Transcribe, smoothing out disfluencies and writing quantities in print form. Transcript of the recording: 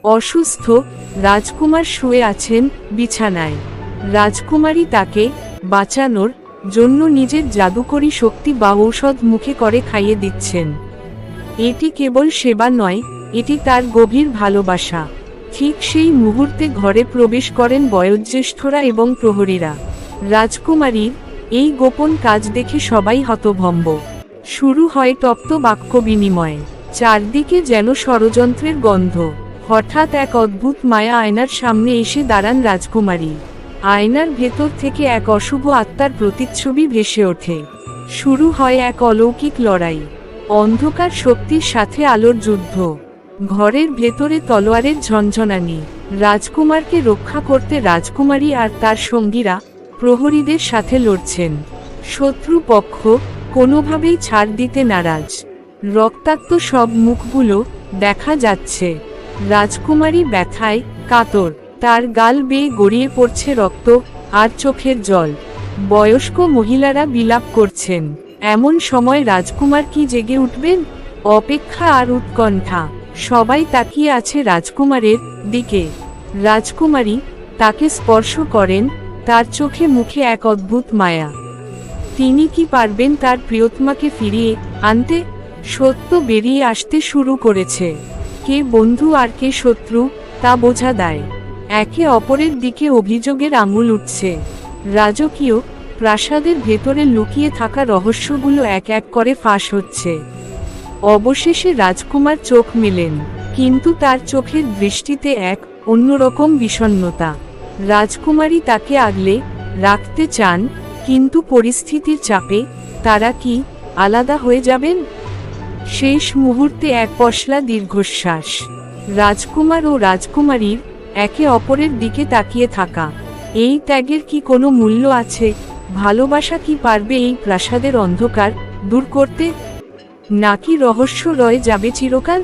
অসুস্থ রাজকুমার শুয়ে আছেন বিছানায়। রাজকুমারী তাকে বাঁচানোর জন্য নিজের জাদুকরী শক্তি বা ঔষধ মুখে করে খাইয়ে দিচ্ছেন। এটি কেবল সেবা নয়, এটি তার গভীর ভালোবাসা। ঠিক সেই মুহূর্তে ঘরে প্রবেশ করেন বয়োজ্যেষ্ঠরা এবং প্রহরীরা। রাজকুমারীর এই গোপন কাজ দেখে সবাই হতভম্ব। শুরু হয় তপ্ত বাক্য বিনিময়, চারদিকে যেন ষড়যন্ত্রের গন্ধ। হঠাৎ এক অদ্ভুত মায়া আয়নার সামনে এসে দাঁড়ান রাজকুমারী। আয়নার ভেতর থেকে এক অশুভ আত্মার প্রতিচ্ছবি ভেসে ওঠে। শুরু হয় এক অলৌকিক লড়াই, অন্ধকার শক্তির সাথে আলোর যুদ্ধ। ঘরের ভেতরে তলোয়ারের ঝনঝনানি। রাজকুমারকে রক্ষা করতে রাজকুমারী আর তার সঙ্গীরা প্রহরীদের সাথে লড়ছেন। শত্রু পক্ষ কোনোভাবেই ছাড় দিতে নারাজ। রক্তাক্ত সব মুখগুলো দেখা যাচ্ছে। রাজকুমারী ব্যথায় কাতর, তার গাল বেয়ে গড়িয়ে পড়ছে রক্ত আর চোখের জল। বয়স্ক মহিলারা বিলাপ করছেন। এমন সময় রাজকুমার কি জেগে উঠবেন? অপেক্ষা আর উৎকণ্ঠা। সবাই তাকিয়ে আছে রাজকুমারের দিকে। রাজকুমারী তাকে স্পর্শ করেন, তার চোখে মুখে এক অদ্ভুত মায়া। তিনি কি পারবেন তার প্রিয়তমাকে ফিরিয়ে আনতে? সত্য বেরিয়ে আসতে শুরু করেছে। কে বন্ধু আর কে শত্রু তা বোঝা দায়। একে অপরের দিকে অভিযোগের আঙুল উঠছে। রাজকীয় প্রাসাদের ভেতরে লুকিয়ে থাকা রহস্যগুলো এক এক করে ফাঁস হচ্ছে। অবশেষে রাজকুমার চোখ মেলেন, কিন্তু তার চোখের দৃষ্টিতে এক অন্যরকম বিষণ্ণতা। রাজকুমারী তাকে আগলে রাখতে চান, কিন্তু পরিস্থিতির চাপে তারা কি আলাদা হয়ে যাবেন? শেষ মুহূর্তে এক পশলা দীর্ঘশ্বাস। রাজকুমার ও রাজকুমারীর একে অপরের দিকে তাকিয়ে থাকা। এই ত্যাগের কি কোনো মূল্য আছে? ভালোবাসা কি পারবে এই প্রাসাদের অন্ধকার দূর করতে, নাকি রহস্য রয়ে যাবে চিরকাল?